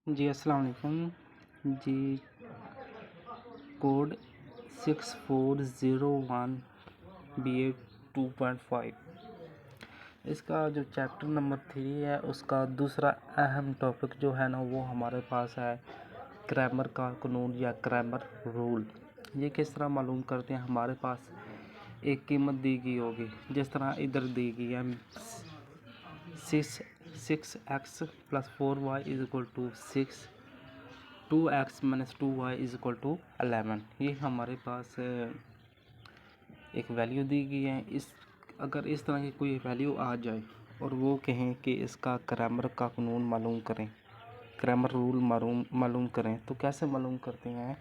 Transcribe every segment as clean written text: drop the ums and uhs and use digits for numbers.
जी अस्सलाम वालेकुम जी। Code 6401 BA 2.5। इसका जो चैप्टर नंबर 3 है उसका दूसरा अहम टॉपिक जो है ना वो हमारे पास है ग्रामर का कानून या ग्रामर रूल। ये किस तरह मालूम करते हैं। हमारे पास एक कीमत दी गई होगी, जिस तरह इधर दी गई है 6x + 4y = 6, 2x - 2y = 11। ये हमारे पास एक वैल्यू दी गई है। अगर इस तरह की कोई वैल्यू आ जाए और वो कहें कि इसका ग्रामर का कानून मालूम करें, ग्रामर रूल मालूम करें, तो कैसे मालूम करते हैं।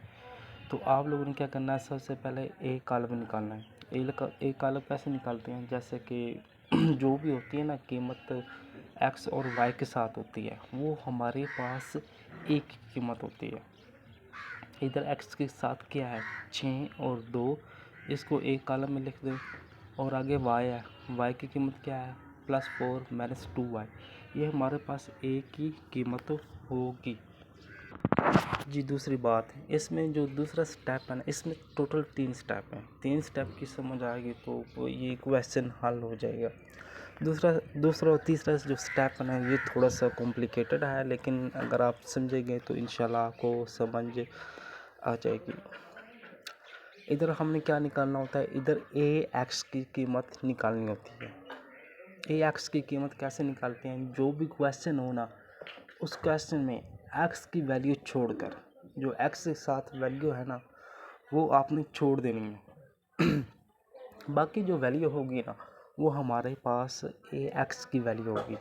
तो आप लोगों ने क्या करना है, सबसे पहले एक कॉलम निकालना है। एक कॉलम कैसे निकालते हैं, जैसे कि जो भी होती है ना कीमत x और y के साथ होती है, वो हमारे पास एक कीमत होती है। इधर x के साथ क्या है 6 और 2, इसको एक कॉलम में लिख दें। और आगे y है, y की कीमत क्या है +4 - 2y। ये हमारे पास एक ही कीमत होगी। जी दूसरी बात, इसमें जो दूसरा स्टेप है ना, इसमें टोटल 3 स्टेप हैं। 3 स्टेप की समझ आएगी तो ये क्वेश्चन हल हो जाएगा। दूसरा और तीसरा जो स्टेप है ना, ये थोड़ा सा कॉम्प्लिकेटेड है, लेकिन अगर आप समझेंगे तो इंशाल्लाह आपको समझ आ जाएगी। इधर हमने क्या निकालना होता है, इधर ax की कीमत निकालनी होती है। ax की कीमत कैसे निकालते हैं, जो भी क्वेश्चन हो ना, उस क्वेश्चन में x की वैल्यू छोड़कर, जो x के साथ वैल्यू है ना वो आपने छोड़ देनी है। बाकी जो वैल्यू होगी ना वो हमारे पास ax की वैल्यू होगी।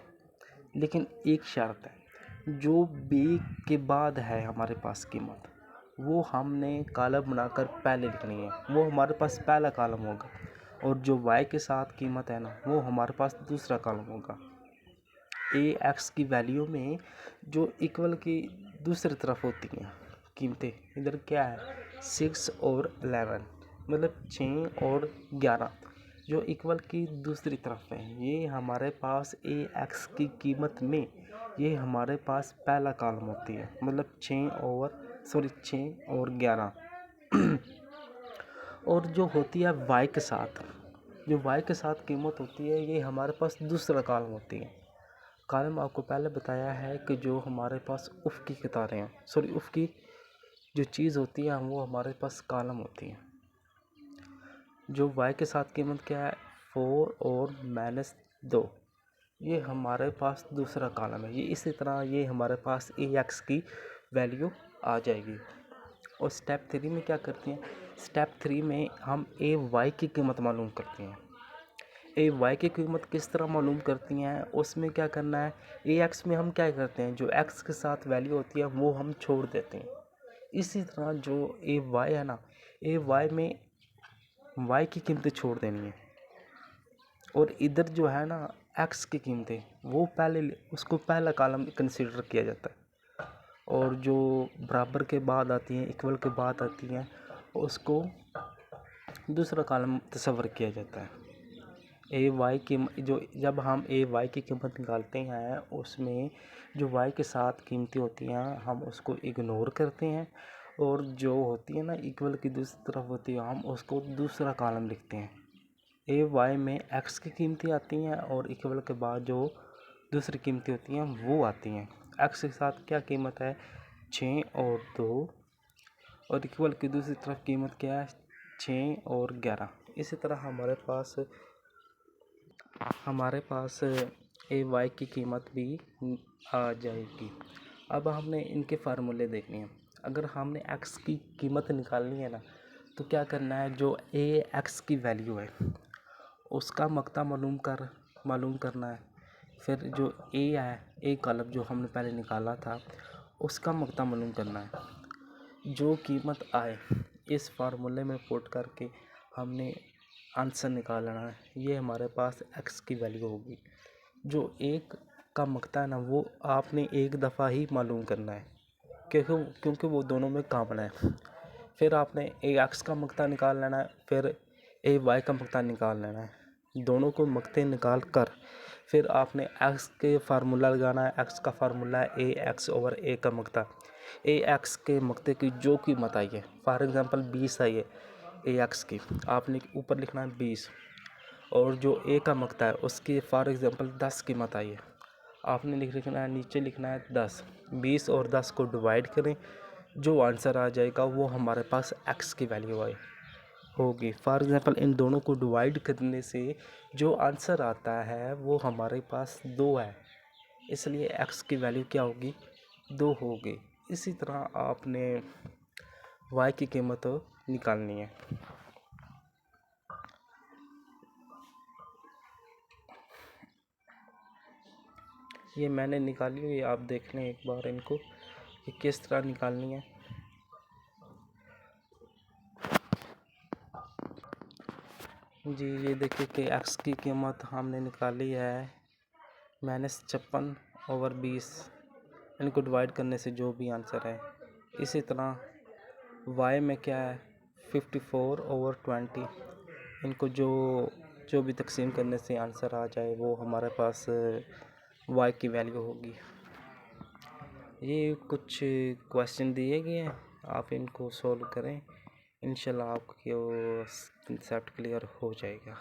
लेकिन एक शर्त है, जो b के बाद है हमारे पास कीमत, वो हमने कॉलम बनाकर पहले लिखनी है, वो हमारे पास पहला कॉलम होगा। और जो y के साथ कीमत है ना वो हमारे पास दूसरा कॉलम होगा। ax की वैल्यू में जो इक्वल की दूसरी तरफ होती हैं कीमतें, इधर क्या है 6 और 11, मतलब 6 और 11, जो इक्वल की दूसरी तरफ है, ये हमारे पास ax की कीमत में ये हमारे पास पहला कॉलम होती है, मतलब 6 और 11। और जो होती है y के साथ, जो y के साथ कीमत होती है, ये हमारे पास दूसरा कॉलम होती है। कॉलम आपको पहले बताया है कि जो हमारे पास उफ़ की कतारें हैं, उफ़ की जो चीज़ होती है वो हमारे पास कॉलम होती है। जो y के साथ कीमत क्या है 4 और -2, ये हमारे पास दूसरा कॉलम है। ये इसी तरह ये हमारे पास ax की वैल्यू आ जाएगी। और स्टेप 3 में क्या करते हैं, स्टेप 3 में हम ay की कीमत मालूम करते हैं। ay की कीमत किस तरह मालूम करती हैं, उसमें क्या करना है, ax में हम क्या करते हैं, जो x के साथ वैल्यू होती है वो हम छोड़ देते हैं। इसी तरह जो ay है ना, ay में y की कीमतें छोड़ देनी है। और इधर जो है ना x की कीमतें, वो उसको पहला कॉलम कंसीडर किया जाता है। और जो बराबर के बाद आती हैं, इक्वल के बाद आती हैं, उसको दूसरा कॉलम तस्वर किया जाता है। ay की जो जब हम ay की कीमत निकालते हैं, उसमें जो y के साथ कीमतें होती हैं हम उसको इग्नोर करते हैं, और जो होती है ना इक्वल की दूसरी तरफ होती है हम उसको दूसरा कॉलम लिखते हैं। ay में x की कीमतें आती हैं और इक्वल के बाद जो दूसरी कीमतें होती हैं वो आती हैं। x के साथ क्या कीमत है 6 और 2, और इक्वल की दूसरी तरफ कीमत क्या है 6 और 11। इसी तरह हमारे पास ay की कीमत भी आ जाएगी। अब हमने इनके फार्मूले देखने हैं। अगर हमने x की कीमत निकालनी है ना, तो क्या करना है, जो ax की वैल्यू है उसका मकता मालूम करना है। फिर जो a है, a कॉलम जो हमने पहले निकाला था उसका मकता मालूम करना है। जो कीमत आए इस फार्मूले में पुट करके हमने आंसर निकालना है। ये हमारे पास x की वैल्यू होगी। जो एक का मकता है ना वो आपने एक दफ़ा ही मालूम करना है, क्योंकि वो दोनों में कॉमन है। फिर आपने x का मकता निकाल लेना है, फिर ay का मकता निकाल लेना है। दोनों को मकते निकाल कर फिर आपने एक्स के फार्मूला लगाना है। एक्स का फार्मूला है ए एक्स ओवर ए का मकता। ए एक्स के मकते की जो कीमत आई है, फॉर एग्ज़ाम्पल 20 आई है ए एक्स की, आपने ऊपर लिखना है 20, और जो ए का मकता है उसकी फॉर एग्ज़ाम्पल 10 कीमत आई है, आपने लिखना है नीचे लिखना है 10। 20 और 10 को डिवाइड करें, जो आंसर आ जाएगा वो हमारे पास एक्स की वैल्यू आई होगी। फॉर एग्ज़ाम्पल इन दोनों को डिवाइड करने से जो आंसर आता है वो हमारे पास 2 है, इसलिए एक्स की वैल्यू क्या होगी, 2 होगी। इसी तरह आपने वाई की कीमत निकालनी है। ये मैंने निकाली हुई, आप देख लें एक बार इनको कि किस तरह निकालनी है। जी ये देखिए कि एक्स की कीमत हमने निकाली है -56/20। इनको डिवाइड करने से जो भी आंसर है। इसी तरह वाई में क्या है 54/20। इनको जो भी तकसीम करने से आंसर आ जाए वो हमारे पास वाई की वैल्यू होगी। ये कुछ क्वेश्चन दिए गए हैं, आप इनको सॉल्व करें, इंशाल्लाह आपको कंसेप्ट क्लियर हो जाएगा।